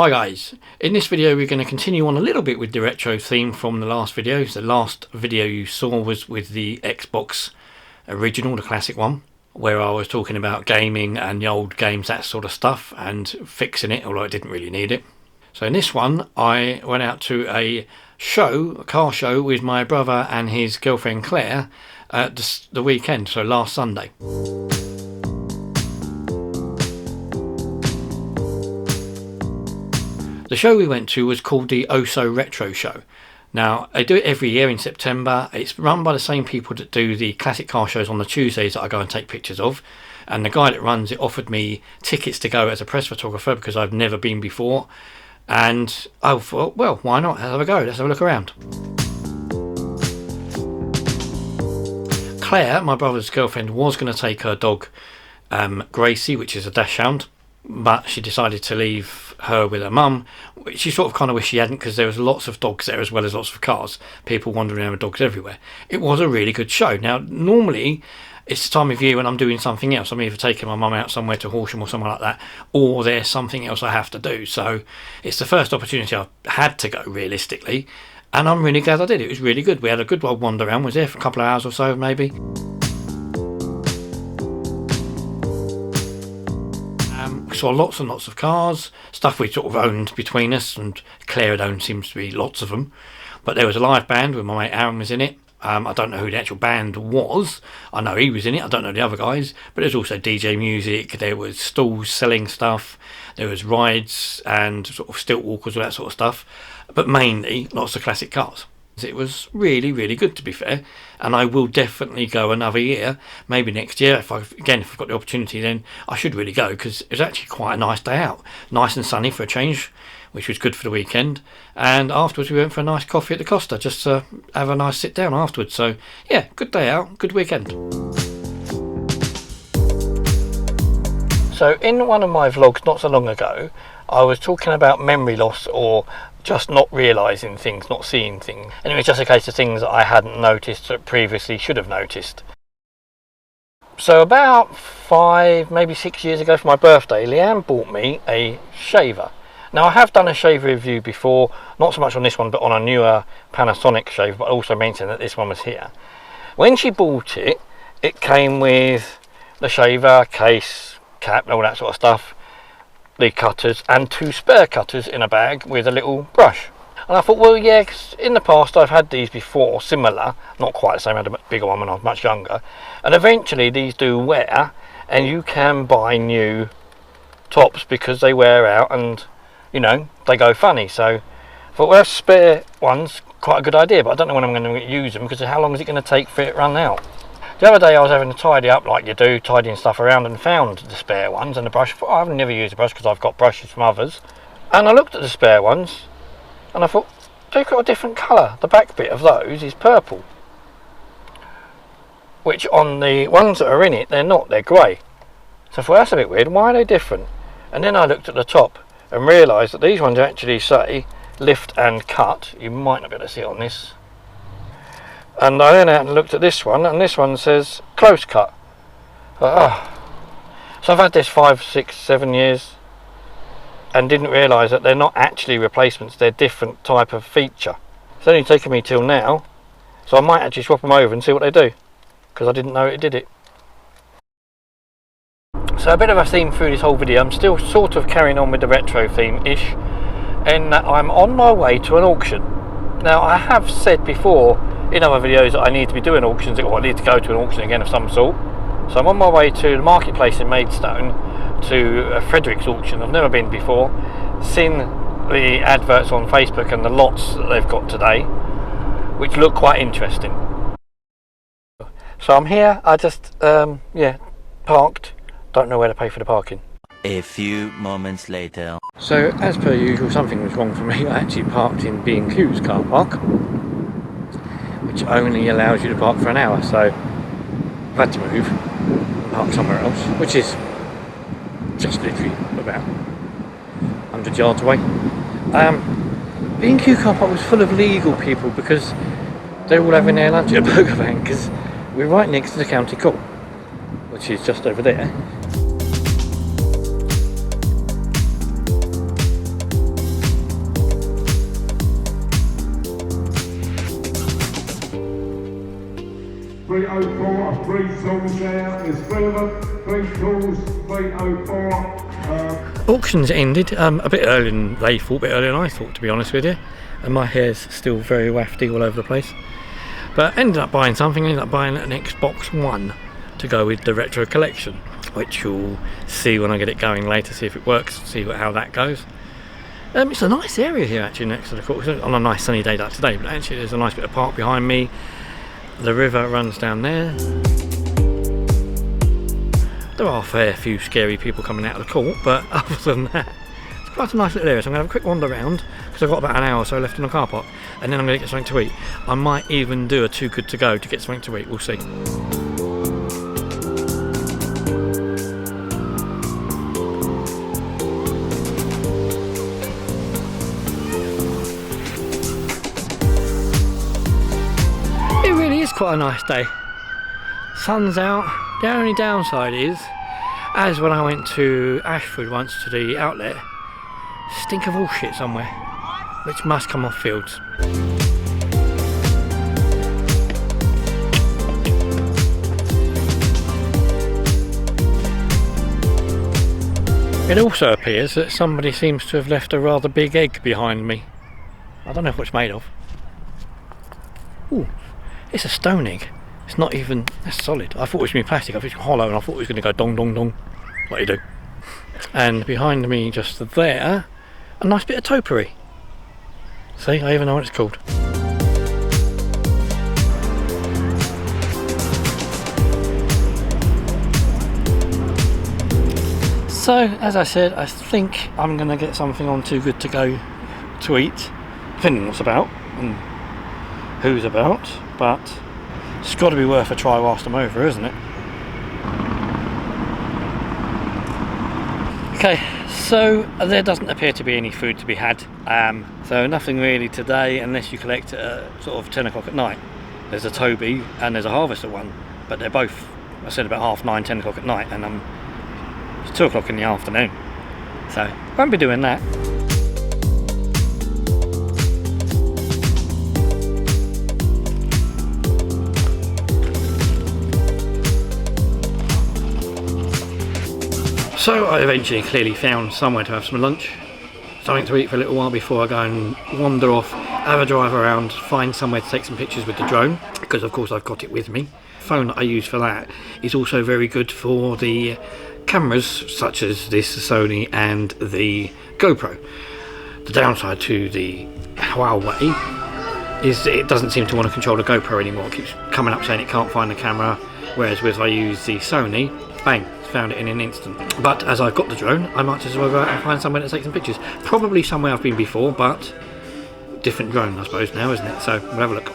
Hi guys, in this video we're going to continue on a little bit with the retro theme from the last video. So the last video you saw was with the Xbox original, the classic one, where I was talking about gaming and the old games, that sort of stuff, and fixing it, although I didn't really need it. So in this one I went out to a car show with my brother and his girlfriend Claire at the weekend, so last Sunday. The show we went to was called the Oh So Retro Show. Now, they do it every year in September. It's run by the same people that do the classic car shows on the Tuesdays that I go and take pictures of. And the guy that runs it offered me tickets to go as a press photographer because I've never been before. And I thought, well, why not? Let's have a go. Let's have a look around. Claire, my brother's girlfriend, was going to take her dog, Gracie, which is a dachshund. But she decided to leave her with her mum. She sort of kind of wished she hadn't, because there was lots of dogs there as well as lots of cars. People wandering around with dogs everywhere. It was a really good show. Now, normally it's the time of year when I'm doing something else. I'm either taking my mum out somewhere to Horsham or somewhere like that, or there's something else I have to do. So it's the first opportunity I've had to go, realistically. And I'm really glad I did. It was really good. We had a good old wander around. Was there for a couple of hours or so, maybe. Saw lots and lots of cars, stuff we sort of owned between us, and Claire had owned seems to be lots of them. But there was a live band with my mate Aaron was in it. I don't know who the actual band was. I know he was in it. I don't know the other guys. But there's also DJ music. There was stalls selling stuff. There was rides and sort of stilt walkers, all that sort of stuff. But mainly lots of classic cars. It was really, really good, to be fair, and I will definitely go another year, maybe next year. If I've got the opportunity, then I should really go, because it was actually quite a nice day out, nice and sunny for a change, which was good for the weekend. And afterwards we went for a nice coffee at the Costa, just to have a nice sit down afterwards. So yeah, good day out, good weekend. So in one of my vlogs not so long ago, I was talking about memory loss, or just not realising things, not seeing things. And it was just a case of things that I hadn't noticed that previously should have noticed. So about 5, maybe 6 years ago for my birthday, Leanne bought me a shaver. Now I have done a shaver review before, not so much on this one, but on a newer Panasonic shaver, but I also mentioned that this one was here. When she bought it, it came with the shaver, case, cap, and all that sort of stuff, the cutters, and 2 spare cutters in a bag with a little brush. And I thought, well, yeah, 'cause in the past I've had these before, similar, not quite the same, I had a bigger one when I was much younger, and eventually these do wear, and you can buy new tops because they wear out and, you know, they go funny. So I thought, well, spare ones, quite a good idea, but I don't know when I'm going to use them, because how long is it going to take for it to run out? The other day I was having to tidy up like you do, tidying stuff around, and found the spare ones and the brush. I thought, I've never used a brush because I've got brushes from others. And I looked at the spare ones and I thought, they've got a different colour. The back bit of those is purple, which on the ones that are in it, they're not, they're grey. So I thought, that's a bit weird, why are they different? And then I looked at the top and realised that these ones actually say lift and cut. You might not be able to see it on this. And I then out and looked at this one, and this one says close cut. So I've had this 5, 6, 7 years and didn't realise that they're not actually replacements, they're different type of feature. It's only taken me till now, so I might actually swap them over and see what they do, because I didn't know it did it. So a bit of a theme through this whole video. I'm still sort of carrying on with the retro theme-ish, and I'm on my way to an auction. Now I have said before in other videos that I need to be doing auctions, or I need to go to an auction again of some sort. So I'm on my way to the marketplace in Maidstone to Frederick's auction. I've never been before. Seen the adverts on Facebook and the lots that they've got today, which look quite interesting. So I'm here, I just parked, don't know where to pay for the parking. A few moments later. So as per usual, something was wrong for me. I actually parked in B&Q's car park, which only allows you to park for an hour, so I've had to move and park somewhere else, which is just literally about 100 yards away. B&Q car park was full of legal people because they're all having their lunch at Burger Van, because we're right next to the county court, which is just over there. 304, a 3 tools there. There's 3 of them, 3 tools, 304. Auctions ended a bit earlier than they thought, a bit earlier than I thought, to be honest with you. And my hair's still very wafty all over the place. But ended up buying something, ended up buying an Xbox One to go with the retro collection, which you'll see when I get it going later, see if it works, see how that goes. It's a nice area here actually next to the court, on a nice sunny day like today, but actually there's a nice bit of park behind me. The river runs down there. There are a fair few scary people coming out of the court, but other than that, it's quite a nice little area. So I'm going to have a quick wander around, because I've got about an hour or so left in the car park, and then I'm going to get something to eat. I might even do a too good to go to get something to eat, we'll see. Quite a nice day. Sun's out. The only downside is, as when I went to Ashford once to the outlet, stink of all shit somewhere, which must come off fields. It also appears that somebody seems to have left a rather big egg behind me. I don't know what it's made of. Ooh. It's a stone egg. It's not even, that's solid. I thought it was going to be plastic. I thought it was hollow and I thought it was going to go dong dong dong, like you do. And behind me just there, a nice bit of topiary. See, I even know what it's called. So, as I said, I think I'm going to get something on Too Good To Go to eat, depending on what's about and who's about, but it's got to be worth a try whilst I'm over, isn't it? Okay, so there doesn't appear to be any food to be had, so nothing really today unless you collect at sort of 10 o'clock at night. There's a Toby and there's a Harvester one, but they're both, I said, about 9:30, 10 o'clock at night, and it's 2 o'clock in the afternoon, so won't be doing that. So I eventually clearly found somewhere to have some lunch, something to eat for a little while before I go and wander off, have a drive around, find somewhere to take some pictures with the drone, because of course I've got it with me. The phone that I use for that is also very good for the cameras such as this Sony and the GoPro. The downside to the Huawei is it doesn't seem to want to control the GoPro anymore. It keeps coming up saying it can't find the camera, whereas if I use the Sony, bang, found it in an instant. But as I've got the drone, I might as well go out and find somewhere to take some pictures. Probably somewhere I've been before, but different drone I suppose now, isn't it? So we'll have a look.